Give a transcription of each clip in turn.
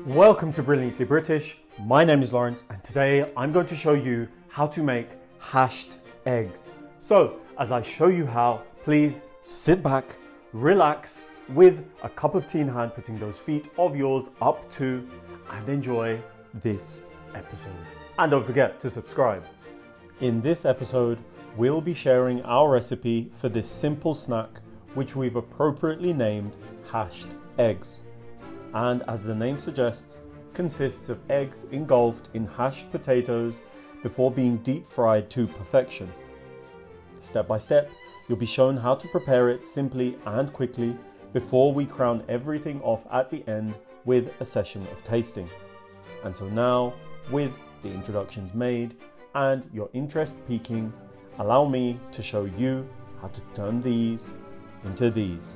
Welcome to Brilliantly British. My name is Lawrence and today I'm going to show you how to make hashed eggs. So as I show you how, please sit back, relax with a cup of tea in hand, putting those feet of yours up to, and enjoy this episode. And don't forget to subscribe. In this episode, we'll be sharing our recipe for this simple snack, which we've appropriately named hashed eggs. And as the name suggests, consists of eggs engulfed in hashed potatoes before being deep fried to perfection. Step by step, you'll be shown how to prepare it simply and quickly before we crown everything off at the end with a session of tasting. And so now, with the introductions made and your interest peaking, allow me to show you how to turn these into these.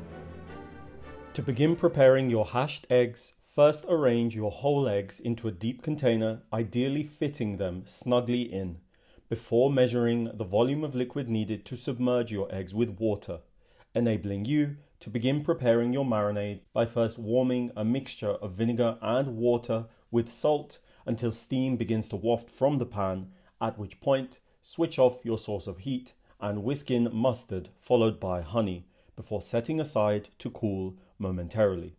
To begin preparing your hashed eggs, first arrange your whole eggs into a deep container, ideally fitting them snugly in, before measuring the volume of liquid needed to submerge your eggs with water, enabling you to begin preparing your marinade by first warming a mixture of vinegar and water with salt until steam begins to waft from the pan, at which point switch off your source of heat and whisk in mustard followed by honey before setting aside to cool momentarily.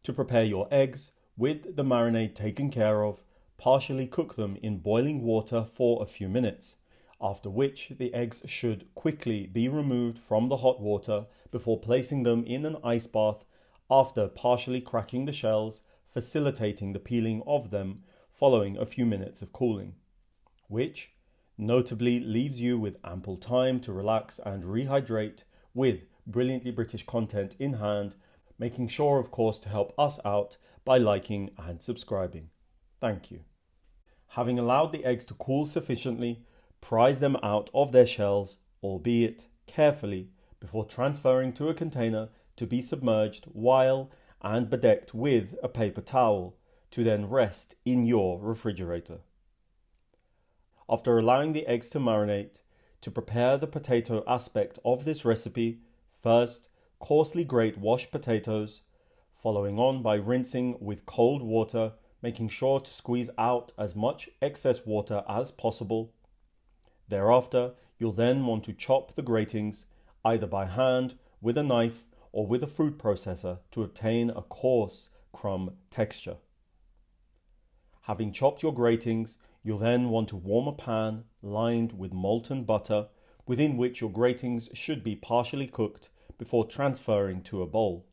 To prepare your eggs, with the marinade taken care of, partially cook them in boiling water for a few minutes, after which the eggs should quickly be removed from the hot water before placing them in an ice bath after partially cracking the shells, facilitating the peeling of them following a few minutes of cooling, which notably leaves you with ample time to relax and rehydrate with Brilliantly British content in hand, making sure of course to help us out by liking and subscribing. Thank you. Having allowed the eggs to cool sufficiently, prise them out of their shells, albeit carefully, before transferring to a container to be submerged while and bedecked with a paper towel to then rest in your refrigerator. After allowing the eggs to marinate, to prepare the potato aspect of this recipe, first, coarsely grate washed potatoes, following on by rinsing with cold water, making sure to squeeze out as much excess water as possible. Thereafter, you'll then want to chop the gratings, either by hand, with a knife, or with a food processor to obtain a coarse crumb texture. Having chopped your gratings, you'll then want to warm a pan lined with molten butter, within which your gratings should be partially cooked before transferring to a bowl.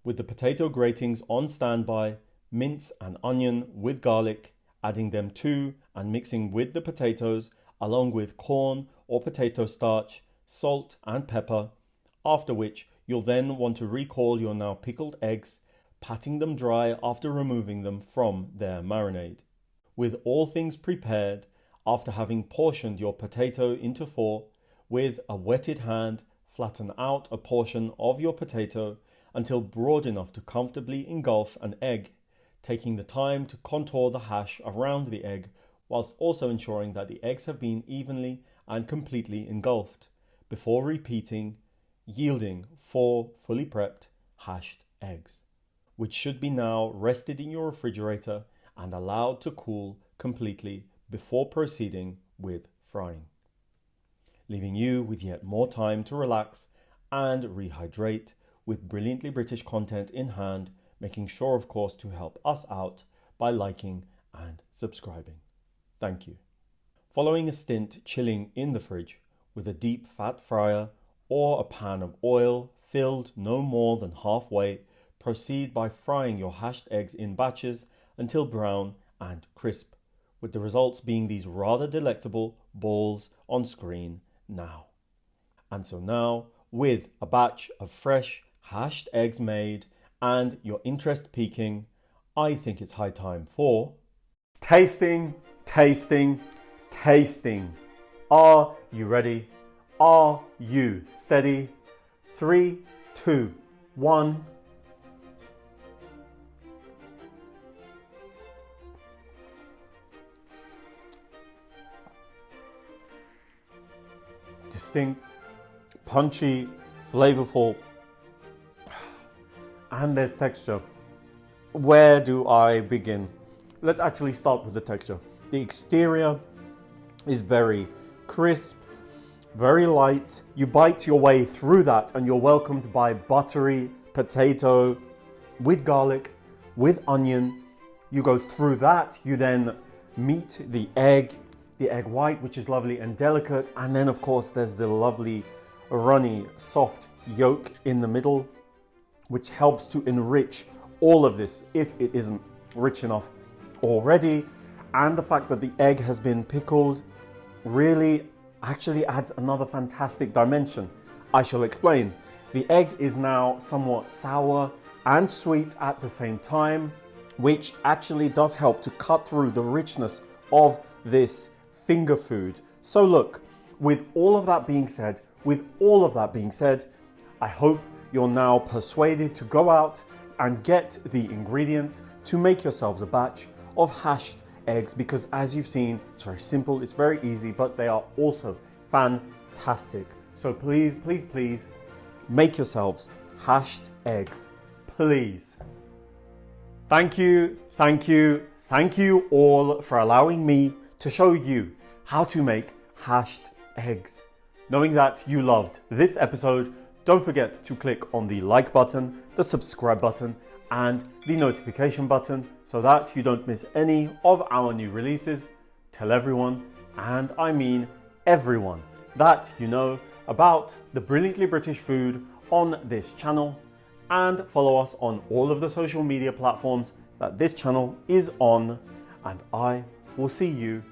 With the potato gratings on standby, mince an onion with garlic, adding them to and mixing with the potatoes along with corn or potato starch, salt and pepper, after which you'll then want to recall your now pickled eggs, patting them dry after removing them from their marinade. With all things prepared, after having portioned your potato into four, with a wetted hand, flatten out a portion of your potato until broad enough to comfortably engulf an egg, taking the time to contour the hash around the egg, whilst also ensuring that the eggs have been evenly and completely engulfed, before repeating, yielding 4 fully prepped hashed eggs, which should be now rested in your refrigerator and allowed to cool completely before proceeding with frying, leaving you with yet more time to relax and rehydrate with Brilliantly British content in hand, making sure of course to help us out by liking and subscribing. Thank you. Following a stint chilling in the fridge with a deep fat fryer or a pan of oil filled no more than halfway, proceed by frying your hashed eggs in batches until brown and crisp, with the results being these rather delectable balls on screen now. And so now, with a batch of fresh hashed eggs made and your interest peaking, I think it's high time for tasting, tasting, tasting. Are you ready? Are you steady? 3, 2, 1. Distinct, punchy, flavourful, and there's texture. where do I begin? Let's actually start with the texture. The exterior is very crisp, very light. You bite your way through that and you're welcomed by buttery potato with garlic, with onion. You go through that, you then meet the egg white, which is lovely and delicate. And then of course there's the lovely runny, soft yolk in the middle, which helps to enrich all of this if it isn't rich enough already. And the fact that the egg has been pickled really actually adds another fantastic dimension. I shall explain. The egg is now somewhat sour and sweet at the same time, which actually does help to cut through the richness of this finger food. So look, with all of that being said, I hope you're now persuaded to go out and get the ingredients to make yourselves a batch of hashed eggs, because as you've seen, it's very simple, it's very easy, but they are also fantastic. So please, please, please make yourselves hashed eggs, please. Thank you all for allowing me to show you how to make hashed eggs. Knowing that you loved this episode, don't forget to click on the like button, the subscribe button, and the notification button so that you don't miss any of our new releases. Tell everyone, and I mean everyone, that you know about the brilliantly British food on this channel, and follow us on all of the social media platforms that this channel is on, and I will see you